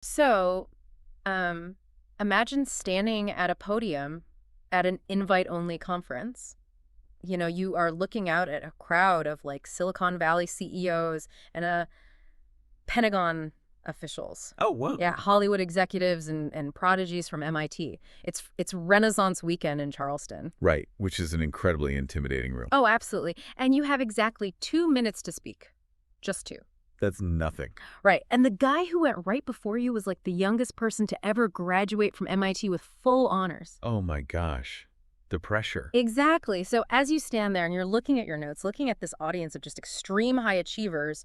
So, imagine standing at a podium at an invite-only conference. You know, you are looking out at a crowd of like Silicon Valley CEOs and Pentagon officials. Oh, whoa. Yeah, Hollywood executives and prodigies from MIT. It's Renaissance weekend in Charleston. Right, which is an incredibly intimidating room. Oh, absolutely. And you have exactly 2 minutes to speak. Just two. That's nothing. Right. And the guy who went right before you was like the youngest person to ever graduate from MIT with full honors. Oh my gosh. The pressure. Exactly. So as you stand there and you're looking at your notes, looking at this audience of just extreme high achievers,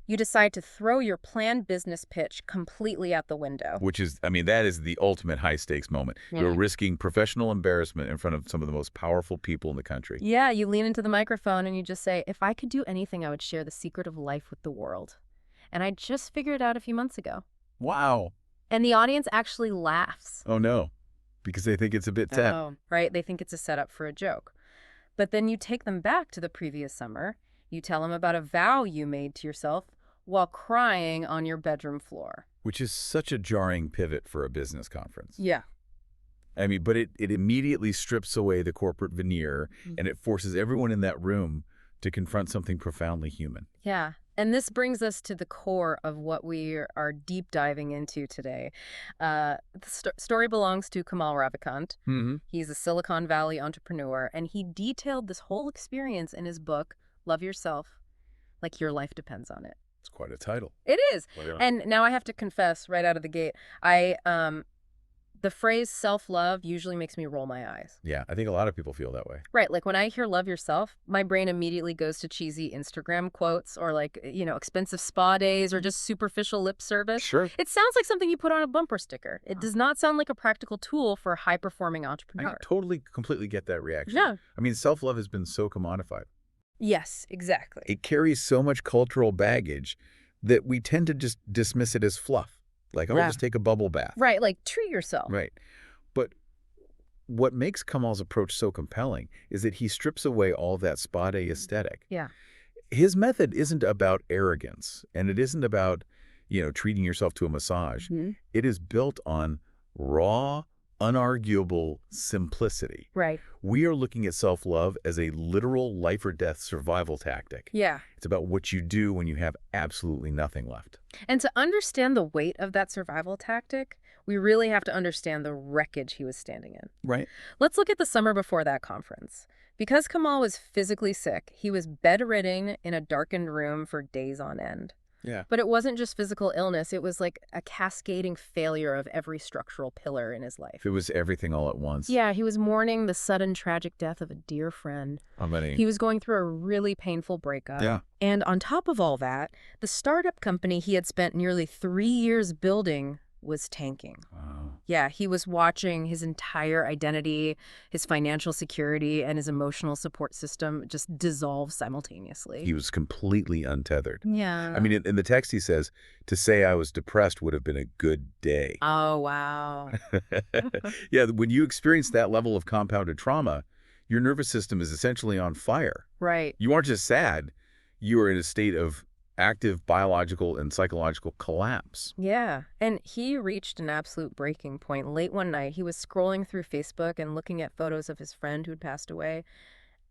you decide to throw your planned business pitch completely out the window. Which is, I mean, that is the ultimate high-stakes moment. You're risking professional embarrassment in front of some of the most powerful people in the country. Yeah, you lean into the microphone and you just say, if I could do anything, I would share the secret of life with the world. And I just figured it out a few months ago. Wow. And the audience actually laughs. Oh, no. Because they think it's a bit tech. Oh, right. They think it's a setup for a joke. But then you take them back to the previous summer. You tell them about a vow you made to yourself while crying on your bedroom floor. Which is such a jarring pivot for a business conference. Yeah. I mean, but it immediately strips away the corporate veneer, and it forces everyone in that room to confront something profoundly human. Yeah. And this brings us to the core of what we are deep diving into today. The story belongs to Kamal Ravikant. He's a Silicon Valley entrepreneur, and he detailed this whole experience in his book, Love Yourself, like your life depends on it. It's quite a title. It is. And now I have to confess right out of the gate, the phrase self-love usually makes me roll my eyes. Yeah, I think a lot of people feel that way. Right. Like when I hear love yourself, my brain immediately goes to cheesy Instagram quotes or like, expensive spa days or just superficial lip service. Sure. It sounds like something you put on a bumper sticker. It does not sound like a practical tool for a high-performing I entrepreneur. totally, completely get that reaction. Yeah. I mean, self-love has been so commodified. Yes, exactly. It carries so much cultural baggage that we tend to just dismiss it as fluff. Like, oh, just take a bubble bath. Right, like treat yourself. Right. But what makes Kamal's approach so compelling is that he strips away all that spa day aesthetic. Yeah. His method isn't about arrogance, and it isn't about, treating yourself to a massage. It is built on raw, unarguable simplicity. Right. We are looking at self-love as a literal life or death survival tactic. Yeah. It's about what you do when you have absolutely nothing left. And to understand the weight of that survival tactic, we really have to understand the wreckage he was standing in. Right. Let's look at the summer before that conference. Because Kamal was physically sick, he was bedridden in a darkened room for days on end. Yeah. But it wasn't just physical illness. It was like a cascading failure of every structural pillar in his life. It was everything all at once. Yeah, he was mourning the sudden tragic death of a dear friend. He was going through a really painful breakup. Yeah. And on top of all that, the startup company he had spent nearly 3 years building was tanking. Wow. Yeah, he was watching his entire identity, his financial security, and his emotional support system just dissolve simultaneously. He was completely untethered. Yeah. I mean, in the text he says, to say I was depressed would have been a good day. Oh, wow. Yeah, when you experience that level of compounded trauma, your nervous system is essentially on fire. Right. You aren't just sad. You are in a state of active biological and psychological collapse. Yeah. And he reached an absolute breaking point. Late one night, he was scrolling through Facebook and looking at photos of his friend who'd passed away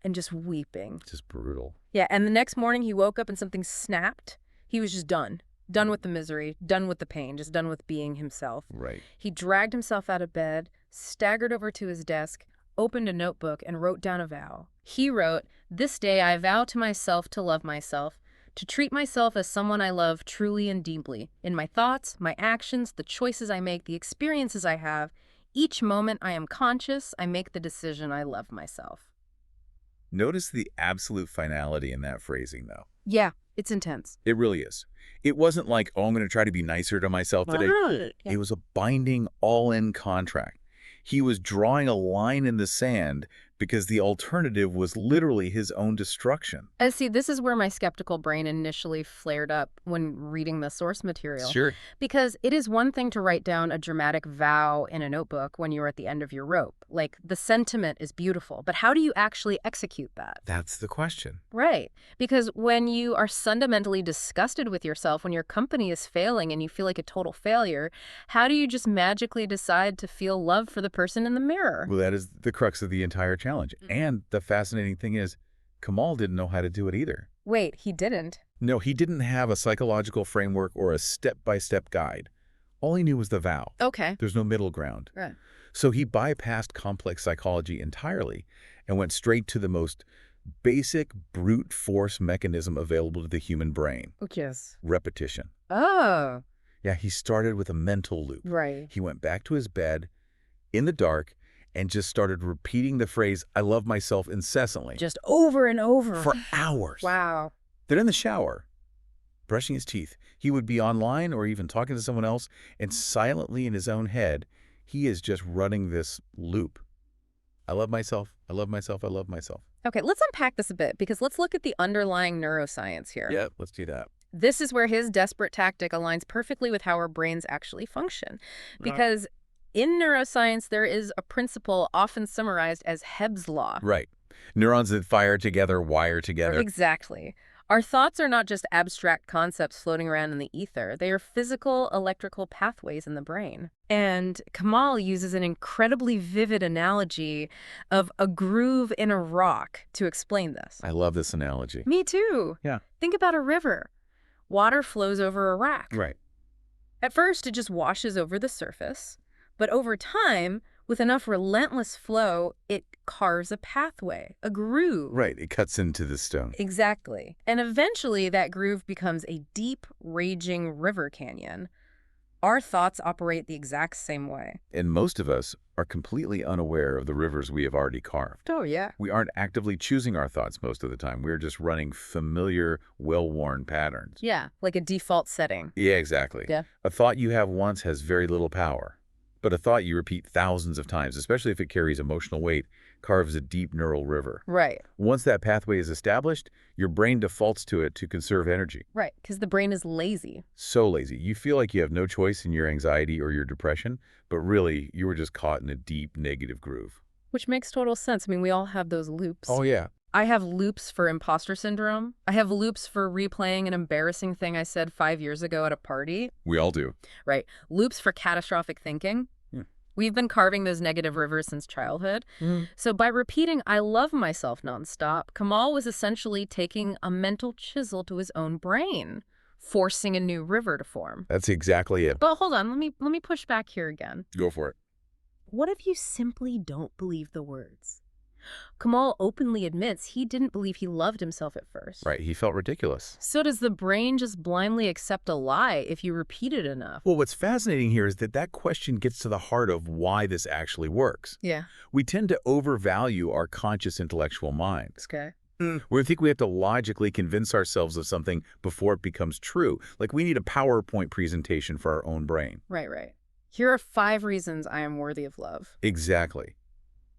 and just weeping. Just brutal. Yeah. And the next morning, he woke up and something snapped. He was just done. Done with the misery, done with the pain, just done with being himself. Right. He dragged himself out of bed, staggered over to his desk, opened a notebook, and wrote down a vow. He wrote, "This day I vow to myself to love myself, to treat myself as someone I love truly and deeply. In my thoughts, my actions, the choices I make, the experiences I have, each moment I am conscious, I make the decision I love myself." Notice the absolute finality in that phrasing, though. Yeah, it's intense. It really is. It wasn't like, oh, I'm going to try to be nicer to myself today. Yeah. It was a binding, all-in contract. He was drawing a line in the sand because the alternative was literally his own destruction. See, this is where my skeptical brain initially flared up when reading the source material. Sure. Because it is one thing to write down a dramatic vow in a notebook when you're at the end of your rope. Like, the sentiment is beautiful, but how do you actually execute that? That's the question. Right. Because when you are fundamentally disgusted with yourself, when your company is failing and you feel like a total failure, how do you just magically decide to feel love for the person in the mirror? Well, that is the crux of the entire challenge. And the fascinating thing is, Kamal didn't know how to do it either. Wait, he didn't? No, he didn't have a psychological framework or a step-by-step guide. All he knew was the vow. Okay. There's no middle ground. Right. So he bypassed complex psychology entirely and went straight to the most basic brute force mechanism available to the human brain. Which is? Repetition. Oh. Yeah, he started with a mental loop. Right. He went back to his bed in the dark and just started repeating the phrase, I love myself, incessantly. Just over and over. For hours. Wow. Then in the shower, brushing his teeth, he would be online or even talking to someone else, and silently in his own head, he is just running this loop. I love myself, I love myself, I love myself. Okay, let's unpack this a bit, because let's look at the underlying neuroscience here. Yeah, let's do that. This is where his desperate tactic aligns perfectly with how our brains actually function. Because in neuroscience, there is a principle often summarized as Hebb's law. Right. Neurons that fire together wire together. Exactly. Our thoughts are not just abstract concepts floating around in the ether. They are physical, electrical pathways in the brain. And Kamal uses an incredibly vivid analogy of a groove in a rock to explain this. I love this analogy. Me too. Yeah. Think about a river. Water flows over a rock. Right. At first, it just washes over the surface. But over time, with enough relentless flow, it carves a pathway, a groove. Right, it cuts into the stone. Exactly. And eventually, that groove becomes a deep, raging river canyon. Our thoughts operate the exact same way. And most of us are completely unaware of the rivers we have already carved. Oh, yeah. We aren't actively choosing our thoughts most of the time. We're just running familiar, well-worn patterns. Yeah, like a default setting. Yeah, exactly. Yeah. A thought you have once has very little power. But a thought you repeat thousands of times, especially if it carries emotional weight, carves a deep neural river. Right. Once that pathway is established, your brain defaults to it to conserve energy. Right, because the brain is lazy. So lazy. You feel like you have no choice in your anxiety or your depression, but really, you were just caught in a deep negative groove. Which makes total sense. I mean, we all have those loops. Oh, yeah. I have loops for imposter syndrome. I have loops for replaying an embarrassing thing I said 5 years ago at a party. We all do. Right. Loops for catastrophic thinking. Yeah. We've been carving those negative rivers since childhood. So by repeating I love myself nonstop, Kamal was essentially taking a mental chisel to his own brain, forcing a new river to form. That's exactly it. But hold on, let me push back here again. Go for it. What if you simply don't believe the words? Kamal openly admits he didn't believe he loved himself at first. Right, he felt ridiculous. So does the brain just blindly accept a lie if you repeat it enough? Well, what's fascinating here is that question gets to the heart of why this actually works. Yeah. We tend to overvalue our conscious intellectual minds. Okay. We think we have to logically convince ourselves of something before it becomes true. Like we need a PowerPoint presentation for our own brain. Right, right. Here are 5 reasons I am worthy of love. Exactly.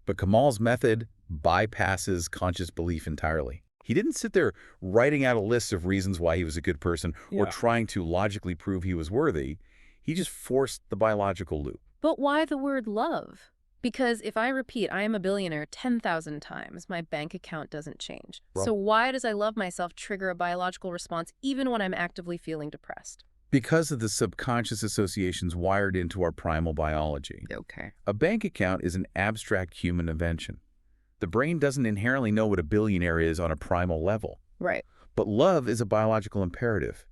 But Kamal's method bypasses conscious belief entirely. He didn't sit there writing out a list of reasons why he was a good person or trying to logically prove he was worthy. He just forced the biological loop. But why the word love? Because if I repeat I am a billionaire 10,000 times, my bank account doesn't change. Well, so why does I love myself trigger a biological response even when I'm actively feeling depressed? because of the subconscious associations wired into our primal biology. Okay. A bank account is an abstract human invention. The brain doesn't inherently know what a billionaire is on a primal level. Right. But love is a biological imperative.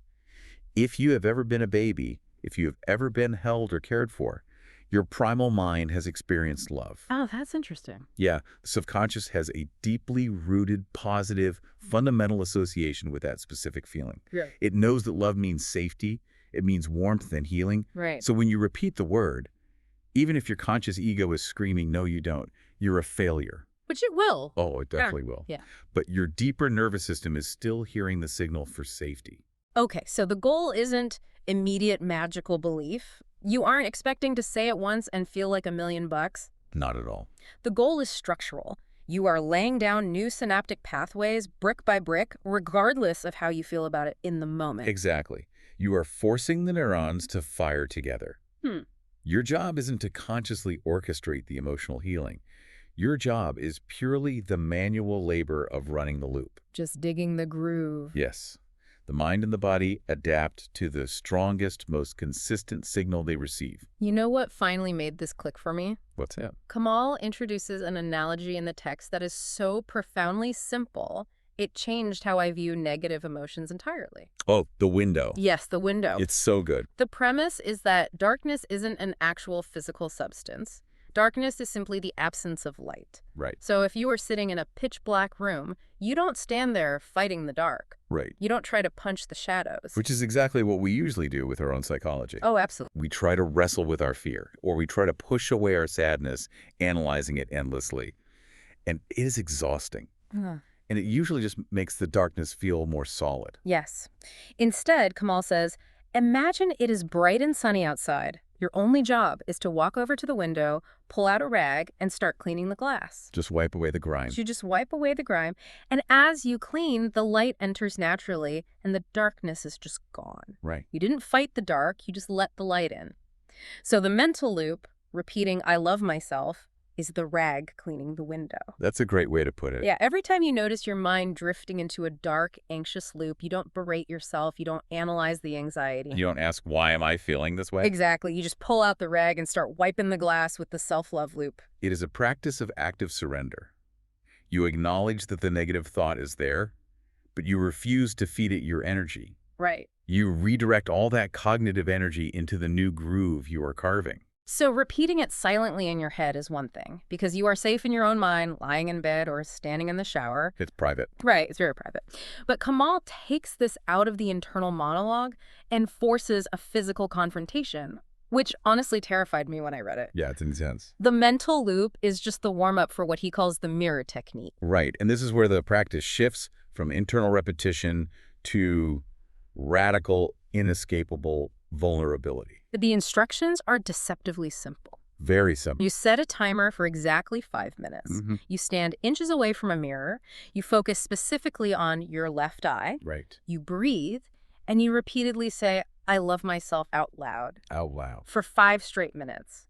If you have ever been a baby, if you have ever been held or cared for, your primal mind has experienced love. Oh, that's interesting. Yeah, the subconscious has a deeply rooted, positive, fundamental association with that specific feeling. Yeah. It knows that love means safety, it means warmth and healing. Right. So when you repeat the word, even if your conscious ego is screaming, no, you don't, you're a failure. Which it will. Oh, it definitely will. Yeah. But your deeper nervous system is still hearing the signal for safety. Okay, so the goal isn't immediate magical belief. You aren't expecting to say it once and feel like $1 million. Not at all. The goal is structural. You are laying down new synaptic pathways brick by brick, regardless of how you feel about it in the moment. Exactly. You are forcing the neurons to fire together. Hmm. Your job isn't to consciously orchestrate the emotional healing. Your job is purely the manual labor of running the loop. Just digging the groove. Yes. The mind and the body adapt to the strongest, most consistent signal they receive. You know what finally made this click for me? What's that? Kamal introduces an analogy in the text that is so profoundly simple, it changed how I view negative emotions entirely. Oh, the window. Yes, the window. It's so good. The premise is that darkness isn't an actual physical substance. Darkness is simply the absence of light. Right. So if you are sitting in a pitch-black room, you don't stand there fighting the dark. Right. You don't try to punch the shadows. Which is exactly what we usually do with our own psychology. Oh, absolutely. We try to wrestle with our fear, or we try to push away our sadness, analyzing it endlessly. And it is exhausting. And it usually just makes the darkness feel more solid. Yes. Instead, Kamal says, imagine it is bright and sunny outside. Your only job is to walk over to the window, pull out a rag, and start cleaning the glass. Just wipe away the grime. You just wipe away the grime, and as you clean, the light enters naturally, and the darkness is just gone. Right. You didn't fight the dark, you just let the light in. So the mental loop, repeating I love myself, is the rag cleaning the window. That's a great way to put it. Yeah, every time you notice your mind drifting into a dark, anxious loop, you don't berate yourself, you don't analyze the anxiety. You don't ask, why am I feeling this way? Exactly. You just pull out the rag and start wiping the glass with the self-love loop. It is a practice of active surrender. You acknowledge that the negative thought is there, but you refuse to feed it your energy. Right. You redirect all that cognitive energy into the new groove you are carving. So repeating it silently in your head is one thing, because you are safe in your own mind, lying in bed or standing in the shower. It's private. Right, it's very private. But Kamal takes this out of the internal monologue and forces a physical confrontation, which honestly terrified me when I read it. Yeah, it's intense. The mental loop is just the warm-up for what he calls the mirror technique. Right, and this is where the practice shifts from internal repetition to radical, inescapable vulnerability. The instructions are deceptively simple. Very simple. You set a timer for exactly 5 minutes. You stand inches away from a mirror. You focus specifically on your left eye. Right. You breathe, and you repeatedly say, I love myself out loud. Out loud. For 5 straight minutes.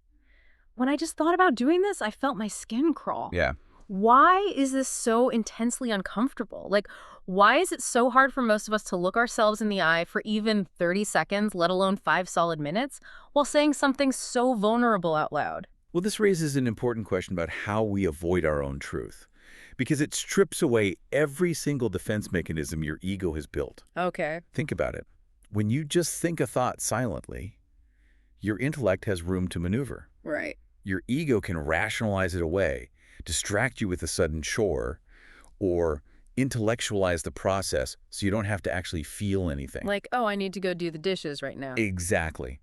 When I just thought about doing this, I felt my skin crawl. Yeah. Why is this so intensely uncomfortable? Like, why is it so hard for most of us to look ourselves in the eye for even 30 seconds, let alone 5 solid minutes, while saying something so vulnerable out loud? Well, this raises an important question about how we avoid our own truth, because it strips away every single defense mechanism your ego has built. Okay. Think about it. When you just think a thought silently, your intellect has room to maneuver. Right. Your ego can rationalize it away, distract you with a sudden chore, or intellectualize the process so you don't have to actually feel anything. Like, oh, I need to go do the dishes right now. Exactly.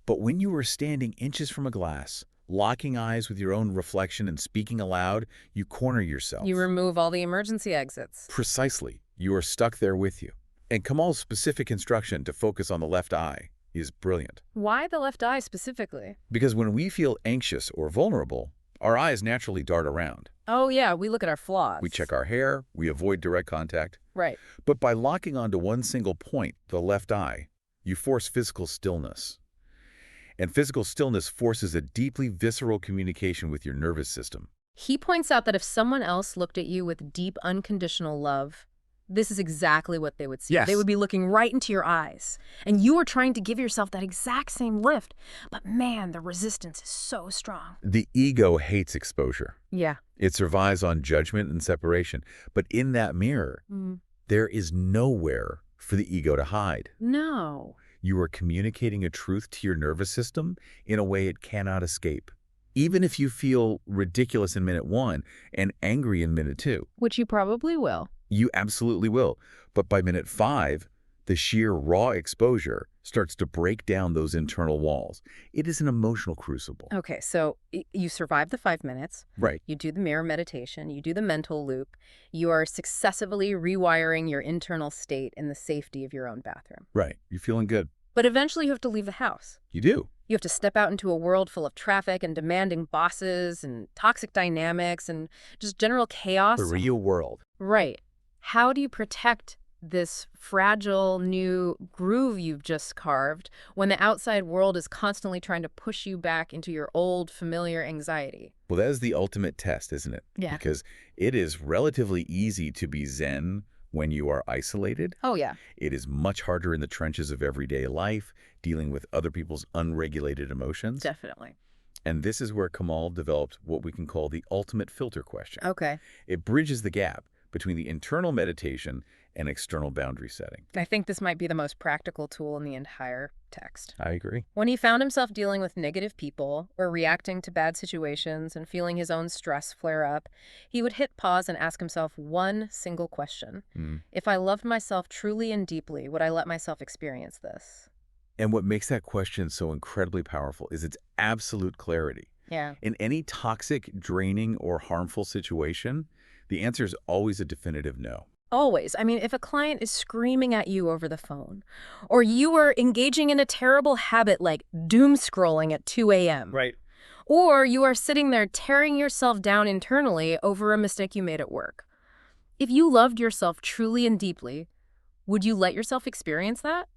But when you are standing inches from a glass, locking eyes with your own reflection and speaking aloud, you corner yourself. You remove all the emergency exits. Precisely. You are stuck there with you. And Kamal's specific instruction to focus on the left eye is brilliant. Why the left eye specifically? Because when we feel anxious or vulnerable, our eyes naturally dart around. Oh, yeah, we look at our flaws. We check our hair, we avoid direct contact. Right. But by locking onto one single point, the left eye, you force physical stillness. And physical stillness forces a deeply visceral communication with your nervous system. He points out that if someone else looked at you with deep, unconditional love, this is exactly what they would see. Yes. They would be looking right into your eyes. And you are trying to give yourself that exact same lift. But man, the resistance is so strong. The ego hates exposure. Yeah. It survives on judgment and separation. But in that mirror, there is nowhere for the ego to hide. No. You are communicating a truth to your nervous system in a way it cannot escape. Even if you feel ridiculous in minute 1 and angry in minute 2. Which you probably will. You absolutely will. But by minute 5, the sheer raw exposure starts to break down those internal walls. It is an emotional crucible. Okay, so you survive the 5 minutes. Right. You do the mirror meditation. You do the mental loop. You are successively rewiring your internal state in the safety of your own bathroom. Right. You're feeling good. But eventually you have to leave the house. You do. You have to step out into a world full of traffic and demanding bosses and toxic dynamics and just general The chaos. real world. Right. How do you protect this fragile new groove you've just carved when the outside world is constantly trying to push you back into your old familiar anxiety? Well, that is the ultimate test, isn't it? Yeah. Because it is relatively easy to be zen when you are isolated. Oh, yeah. It is much harder in the trenches of everyday life, dealing with other people's unregulated emotions. Definitely. And this is where Kamal developed what we can call the ultimate filter question. Okay. It bridges the gap between the internal meditation and external boundary setting. I think this might be the most practical tool in the entire text. I agree. When he found himself dealing with negative people or reacting to bad situations and feeling his own stress flare up, he would hit pause and ask himself one single question. If I loved myself truly and deeply, would I let myself experience this? And what makes that question so incredibly powerful is its absolute clarity. Yeah. In any toxic, draining, or harmful situation, the answer is always a definitive no. Always. I mean, if a client is screaming at you over the phone, or you are engaging in a terrible habit like doom scrolling at 2 a.m., Right. or you are sitting there tearing yourself down internally over a mistake you made at work. If you loved yourself truly and deeply, would you let yourself experience that?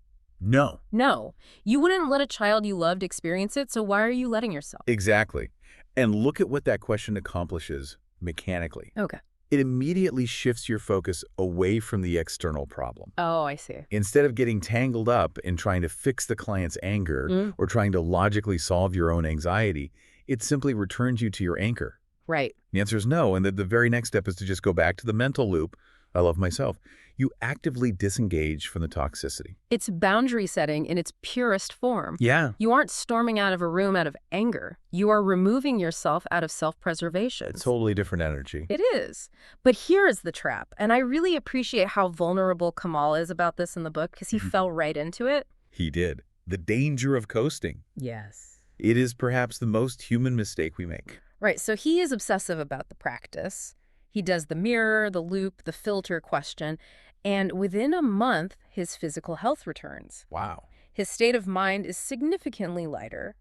No. No. You wouldn't let a child you loved experience it, so why are you letting yourself? Exactly. And look at what that question accomplishes mechanically. Okay. It immediately shifts your focus away from the external problem. Oh, I see. Instead of getting tangled up in trying to fix the client's anger or trying to logically solve your own anxiety, it simply returns you to your anchor. Right. The answer is no, and the very next step is to just go back to the mental loop. I love myself. You actively disengage from the toxicity. It's boundary setting in its purest form. Yeah. You aren't storming out of a room out of anger. You are removing yourself out of self-preservation. It's totally different energy. It is. But here is the trap, and I really appreciate how vulnerable Kamal is about this in the book because he fell right into it. He did. The danger of coasting. Yes. It is perhaps the most human mistake we make. Right, so he is obsessive about the practice. He does the mirror, the loop, the filter question, and within a month, his physical health returns. Wow. His state of mind is significantly lighter.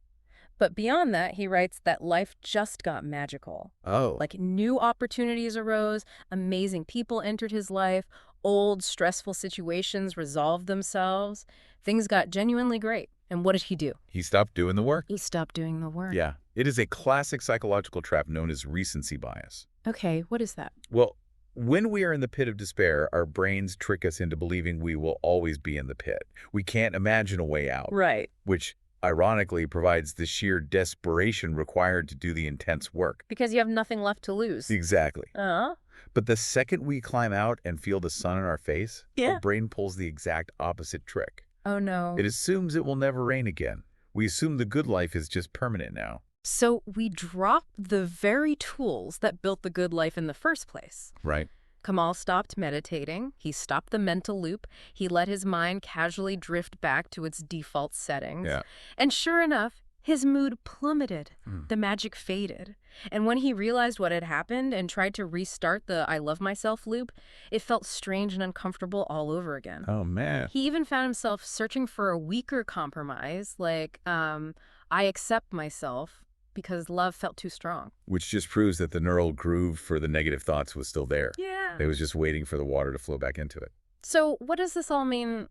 But beyond that, he writes that life just got magical. Oh. Like new opportunities arose, amazing people entered his life, old stressful situations resolved themselves. Things got genuinely great. And what did he do? He stopped doing the work. He stopped doing the work. Yeah. It is a classic psychological trap known as recency bias. Okay, what is that? Well, when we are in the pit of despair, our brains trick us into believing we will always be in the pit. We can't imagine a way out. Right. Which, ironically, provides the sheer desperation required to do the intense work. Because you have nothing left to lose. Exactly. Uh-huh. But the second we climb out and feel the sun in our face, our brain pulls the exact opposite trick. Oh, no. It assumes it will never rain again. We assume the good life is just permanent now. So we drop the very tools that built the good life in the first place. Right. Kamal stopped meditating. He stopped the mental loop. He let his mind casually drift back to its default settings. Yeah. And sure enough, his mood plummeted. The magic faded. And when he realized what had happened and tried to restart the I love myself loop, it felt strange and uncomfortable all over again. Oh, man. He even found himself searching for a weaker compromise, like, I accept myself, because love felt too strong. Which just proves that the neural groove for the negative thoughts was still there. Yeah. It was just waiting for the water to flow back into it. So what does this all mean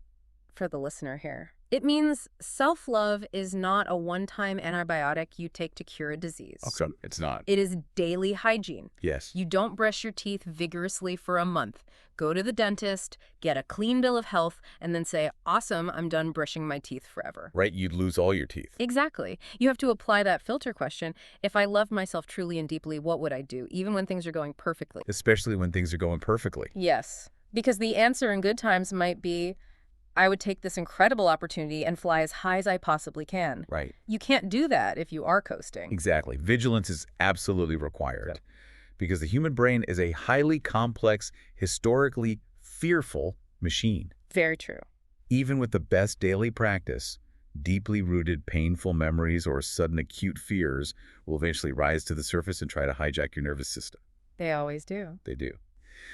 for the listener here? It means self-love is not a one-time antibiotic you take to cure a disease. Okay. It's not. It is daily hygiene. Yes. You don't brush your teeth vigorously for a month. Go to the dentist, get a clean bill of health, and then say, awesome, I'm done brushing my teeth forever. Right? You'd lose all your teeth. Exactly. You have to apply that filter question. If I loved myself truly and deeply, what would I do, even when things are going perfectly? Especially when things are going perfectly. Yes. Because the answer in good times might be, I would take this incredible opportunity and fly as high as I possibly can. Right. You can't do that if you are coasting. Exactly. Vigilance is absolutely required. Yep. Because the human brain is a highly complex, historically fearful machine. Very true. Even with the best daily practice, deeply rooted painful memories or sudden acute fears will eventually rise to the surface and try to hijack your nervous system. They always do. They do.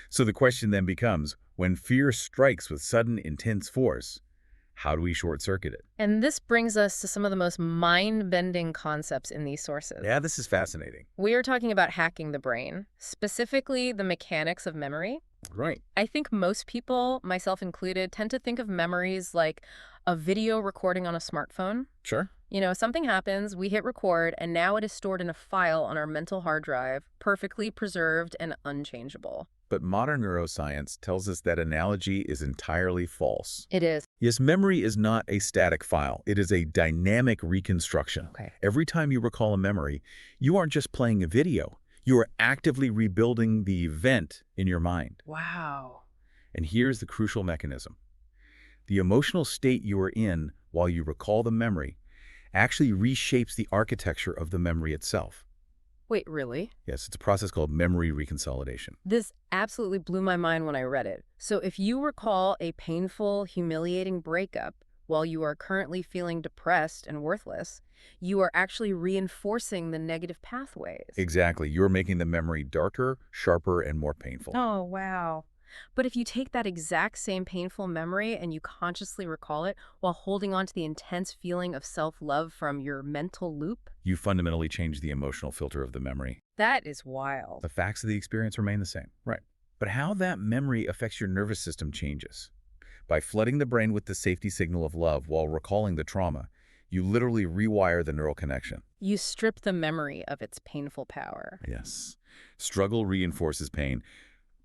So the question then becomes, when fear strikes with sudden, intense force, How do we short-circuit it? And this brings us to some of the most mind-bending concepts in these sources. Yeah, this is fascinating. We are talking about hacking the brain, specifically the mechanics of memory. Right. I think most people, myself included, tend to think of memories like a video recording on a smartphone. Sure. You know, something happens, we hit record, and now it is stored in a file on our mental hard drive, perfectly preserved and unchangeable. But modern neuroscience tells us that analogy is entirely false. It is. Yes, memory is not a static file. It is a dynamic reconstruction. Okay. Every time you recall a memory, you aren't just playing a video. You are actively rebuilding the event in your mind. Wow. And here's the crucial mechanism. The emotional state you are in while you recall the memory actually reshapes the architecture of the memory itself. Wait, really? Yes, it's a process called memory reconsolidation. This absolutely blew my mind when I read it. So if you recall a painful, humiliating breakup while you are currently feeling depressed and worthless, you are actually reinforcing the negative pathways. Exactly. You're making the memory darker, sharper, and more painful. Oh, wow. But if you take that exact same painful memory and you consciously recall it while holding on to the intense feeling of self-love from your mental loop, You fundamentally change the emotional filter of the memory. that is wild. The facts of the experience remain the same. Right. But how that memory affects your nervous system changes. By flooding the brain with the safety signal of love while recalling the trauma, you literally rewire the neural connection. You strip the memory of its painful power. Yes. Struggle reinforces pain.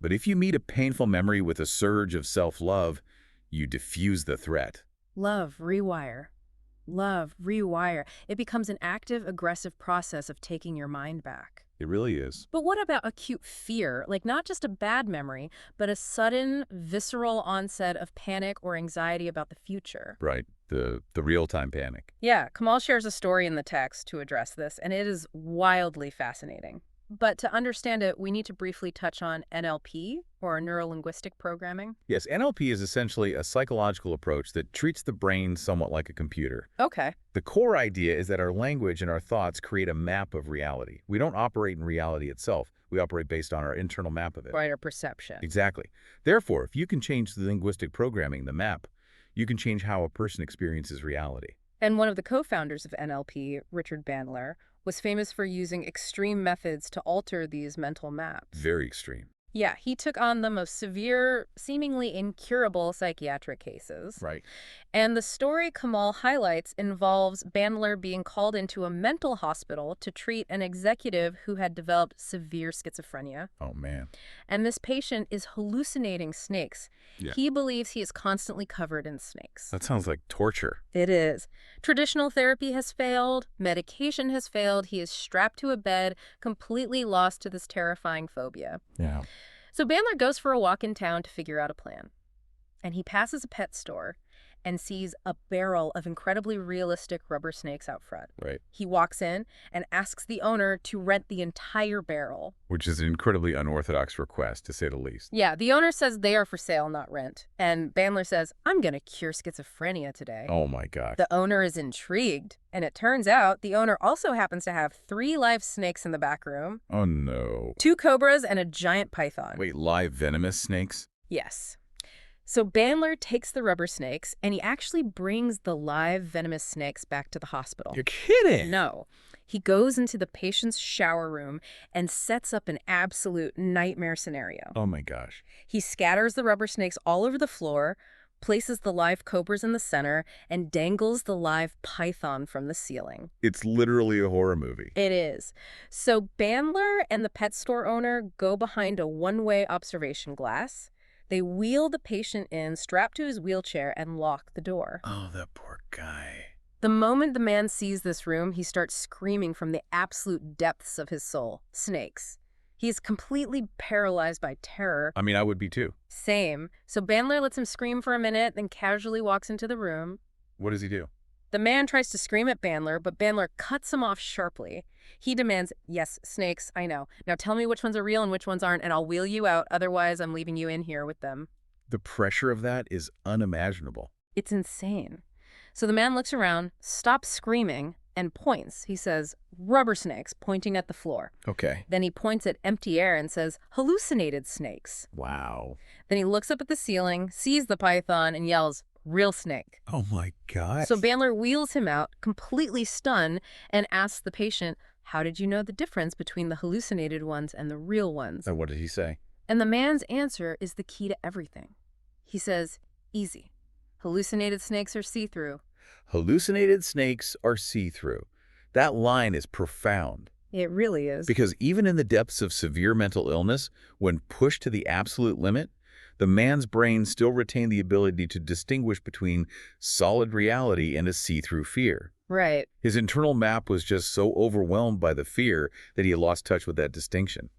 But if you meet a painful memory with a surge of self-love, you diffuse the threat. Love, rewire. Love, rewire. It becomes an active, aggressive process of taking your mind back. It really is. But what about acute fear? Like not just a bad memory, but a sudden, visceral onset of panic or anxiety about the future. Right. The real-time panic. Yeah, Kamal shares a story in the text to address this, and it is wildly fascinating. But to understand it, we need to briefly touch on NLP, or neuro-linguistic programming. Yes, NLP is essentially a psychological approach that treats the brain somewhat like a computer. Okay. The core idea is that our language and our thoughts create a map of reality. We don't operate in reality itself. We operate based on our internal map of it. Right, or perception. Exactly. Therefore, if you can change the linguistic programming, the map, you can change how a person experiences reality. And one of the co-founders of NLP, Richard Bandler, was famous for using extreme methods to alter these mental maps. Very extreme. Yeah, he took on the most severe, seemingly incurable psychiatric cases. Right. And the story Kamal highlights involves Bandler being called into a mental hospital to treat an executive who had developed severe schizophrenia. Oh, man. And this patient is hallucinating snakes. Yeah. He believes he is constantly covered in snakes. That sounds like torture. It is. Traditional therapy has failed. Medication has failed. He is strapped to a bed, completely lost to this terrifying phobia. Yeah. So Bandler goes for a walk in town to figure out a plan. And he passes a pet store and sees a barrel of incredibly realistic rubber snakes out front. Right. He walks in and asks the owner to rent the entire barrel. Which is an incredibly unorthodox request, to say the least. Yeah, the owner says they are for sale, not rent. And Bandler says, I'm going to cure schizophrenia today. Oh, my gosh. The owner is intrigued. And it turns out the owner also happens to have 3 live snakes in the back room, Oh, no. 2 cobras, and a giant python. Wait, live venomous snakes? Yes. So Bandler takes the rubber snakes, and he actually brings the live venomous snakes back to the hospital. You're kidding! No. He goes into the patient's shower room and sets up an absolute nightmare scenario. Oh, my gosh. He scatters the rubber snakes all over the floor, places the live cobras in the center, and dangles the live python from the ceiling. It's literally a horror movie. It is. So Bandler and the pet store owner go behind a one-way observation glass. They wheel the patient in, strapped to his wheelchair, and lock the door. Oh, that poor guy. The moment the man sees this room, he starts screaming from the absolute depths of his soul. Snakes. He is completely paralyzed by terror. I mean, I would be too. Same. So Bandler lets him scream for a minute, then casually walks into the room. What does he do? The man tries to scream at Bandler, but Bandler cuts him off sharply. He demands, yes, snakes, I know. Now tell me which ones are real and which ones aren't, and I'll wheel you out. Otherwise, I'm leaving you in here with them. The pressure of that is unimaginable. It's insane. So the man looks around, stops screaming, and points. He says, rubber snakes, pointing at the floor. Okay. Then he points at empty air and says, hallucinated snakes. Wow. Then he looks up at the ceiling, sees the python, and yells, real snake. Oh my God. So Bandler wheels him out, completely stunned, and asks the patient, how did you know the difference between the hallucinated ones and the real ones? And what did he say? And the man's answer is the key to everything. He says, easy. Hallucinated snakes are see-through. Hallucinated snakes are see-through. That line is profound. It really is. Because even in the depths of severe mental illness, when pushed to the absolute limit, the man's brain still retained the ability to distinguish between solid reality and a see-through fear. Right. His internal map was just so overwhelmed by the fear that he lost touch with that distinction.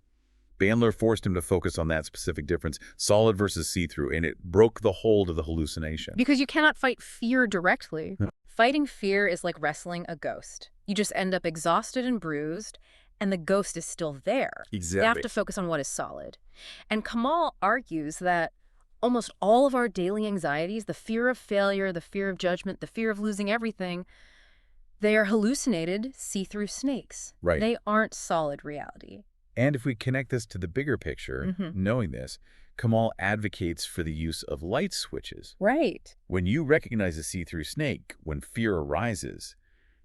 Bandler forced him to focus on that specific difference, solid versus see-through, and it broke the hold of the hallucination. Because you cannot fight fear directly. No. Fighting fear is like wrestling a ghost. You just end up exhausted and bruised, and the ghost is still there. Exactly. You have to focus on what is solid. And Kamal argues that almost all of our daily anxieties, the fear of failure, the fear of judgment, the fear of losing everything, they are hallucinated, see-through snakes. Right. They aren't solid reality. And if we connect this to the bigger picture, knowing this, Kamal advocates for the use of light switches. Right. When you recognize a see-through snake, when fear arises,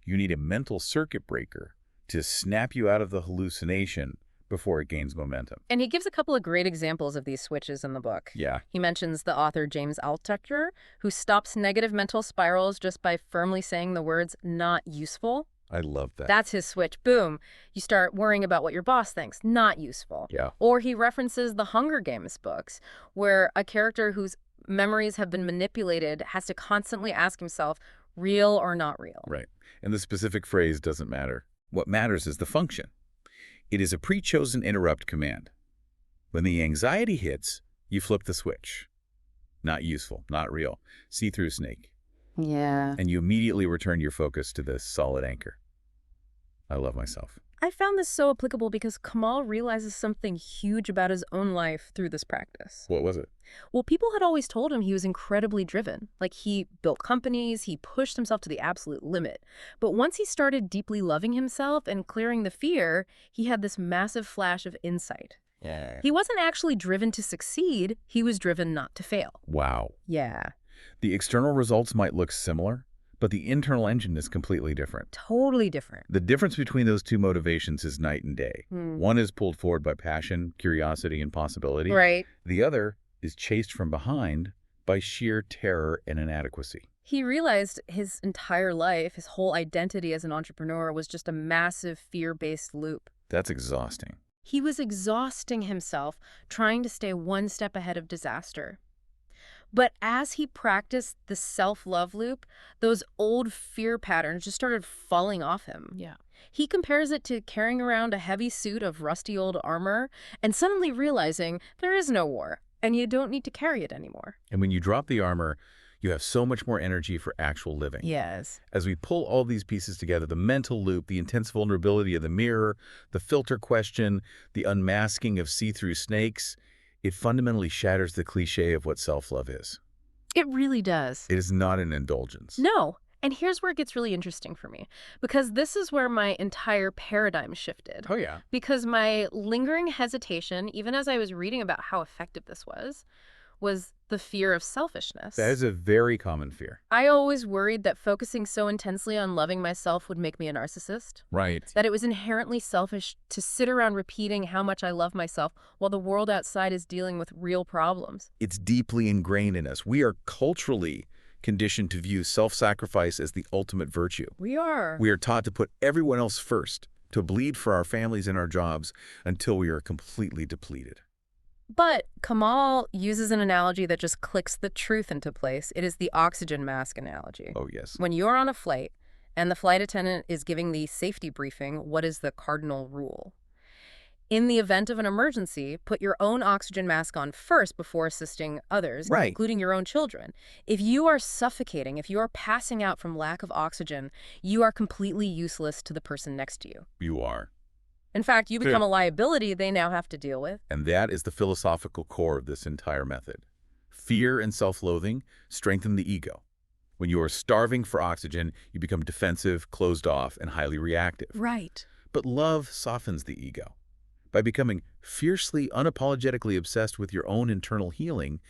you need a mental circuit breaker to snap you out of the hallucination before it gains momentum. And he gives a couple of great examples of these switches in the book. Yeah. He mentions the author James Altucher, who stops negative mental spirals just by firmly saying the words, not useful. I love that. That's his switch. Boom. You start worrying about what your boss thinks. Not useful. Yeah. Or he references the Hunger Games books, where a character whose memories have been manipulated has to constantly ask himself, real or not real? Right. And the specific phrase doesn't matter. What matters is the function. It is a pre-chosen interrupt command. When the anxiety hits, you flip the switch. Not useful, not real. See-through snake. Yeah. And you immediately return your focus to the solid anchor. I love myself. I found this so applicable because Kamal realizes something huge about his own life through this practice. What was it? Well, people had always told him he was incredibly driven. Like, he built companies, he pushed himself to the absolute limit. But once he started deeply loving himself and clearing the fear, he had this massive flash of insight. Yeah. He wasn't actually driven to succeed, he was driven not to fail. Wow. Yeah. The external results might look similar, but the internal engine is completely different. Totally different. The difference between those two motivations is night and day. One is pulled forward by passion, curiosity, and possibility. Right. The other is chased from behind by sheer terror and inadequacy. He realized his entire life, his whole identity as an entrepreneur was just a massive fear-based loop. That's exhausting. He was exhausting himself trying to stay one step ahead of disaster. But as he practiced the self-love loop, those old fear patterns just started falling off him. Yeah. He compares it to carrying around a heavy suit of rusty old armor and suddenly realizing there is no war and you don't need to carry it anymore. And when you drop the armor, you have so much more energy for actual living. Yes. As we pull all these pieces together, the mental loop, the intense vulnerability of the mirror, the filter question, the unmasking of see-through snakes, it fundamentally shatters the cliche of what self-love is. It really does. It is not an indulgence. No. And here's where it gets really interesting for me, because this is where my entire paradigm shifted. Oh, yeah. Because my lingering hesitation, even as I was reading about how effective this was the fear of selfishness. That is a very common fear. I always worried that focusing so intensely on loving myself would make me a narcissist. Right. That it was inherently selfish to sit around repeating how much I love myself while the world outside is dealing with real problems. It's deeply ingrained in us. We are culturally conditioned to view self-sacrifice as the ultimate virtue. We are. We are taught to put everyone else first, to bleed for our families and our jobs until we are completely depleted. But Kamal uses an analogy that just clicks the truth into place. It is the oxygen mask analogy. Oh, yes. When you're on a flight and the flight attendant is giving the safety briefing, what is the cardinal rule? In the event of an emergency, put your own oxygen mask on first before assisting others, Right. including your own children. If you are suffocating, if you are passing out from lack of oxygen, you are completely useless to the person next to you. You are. In fact, you become a liability they now have to deal with. And that is the philosophical core of this entire method. Fear and self-loathing strengthen the ego. When you are starving for oxygen, you become defensive, closed off, and highly reactive. Right. But love softens the ego. By becoming fiercely, unapologetically obsessed with your own internal healing,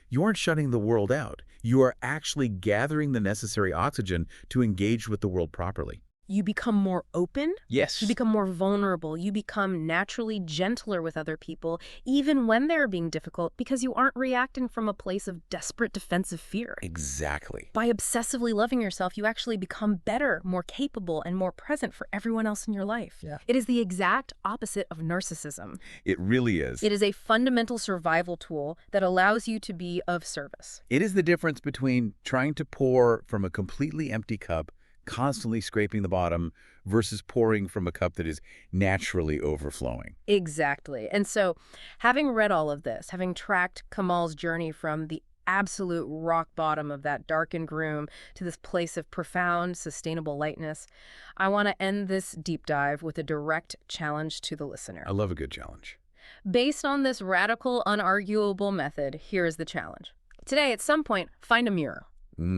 you aren't shutting the world out. You are actually gathering the necessary oxygen to engage with the world properly. You become more open. Yes. You become more vulnerable. You become naturally gentler with other people, even when they're being difficult, because you aren't reacting from a place of desperate defensive fear. Exactly. By obsessively loving yourself, you actually become better, more capable, and more present for everyone else in your life. Yeah. It is the exact opposite of narcissism. It really is. It is a fundamental survival tool that allows you to be of service. It is the difference between trying to pour from a completely empty cup, constantly scraping the bottom, versus pouring from a cup that is naturally overflowing. Exactly. And so, having read all of this, having tracked Kamal's journey from the absolute rock bottom of that darkened room to this place of profound, sustainable lightness, I want to end this deep dive with a direct challenge to the listener. I love a good challenge. Based on this radical, unarguable method, here is the challenge. Today, at some point, find a mirror.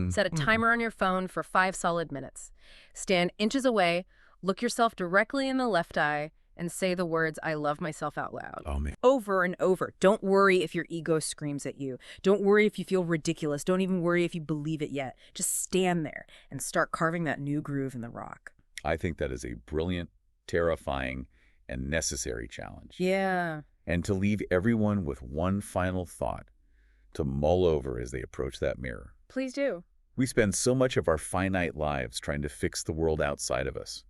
Set a timer on your phone for 5 solid minutes. Stand inches away, look yourself directly in the left eye, and say the words, "I love myself," out loud. Oh, man. Over and over. Don't worry if your ego screams at you. Don't worry if you feel ridiculous. Don't even worry if you believe it yet. Just stand there and start carving that new groove in the rock. I think that is a brilliant, terrifying, and necessary challenge. Yeah. And to leave everyone with one final thought to mull over as they approach that mirror. Please do. We spend so much of our finite lives trying to fix the world outside of us.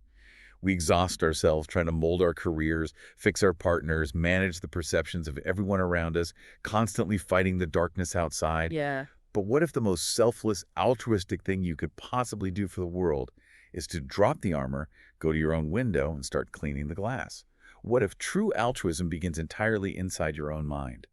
We exhaust ourselves trying to mold our careers, fix our partners, manage the perceptions of everyone around us, constantly fighting the darkness outside. Yeah. But what if the most selfless, altruistic thing you could possibly do for the world is to drop the armor, go to your own window, and start cleaning the glass? What if true altruism begins entirely inside your own mind?